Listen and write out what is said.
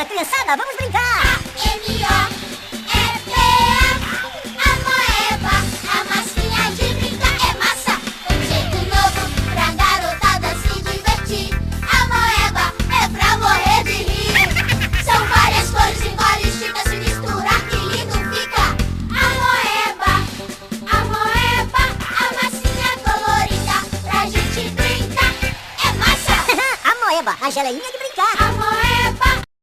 Criançada, vamos brincar! A-M-O-E-B-A Amoeba, a massinha de brincar é massa. Um jeito novo pra garotada se divertir. Amoeba é pra morrer de rir. São várias cores, engole, estica, se misturar, que lindo fica. Amoeba, a massinha colorida, pra gente brincar é massa. A moeba, a geleinha de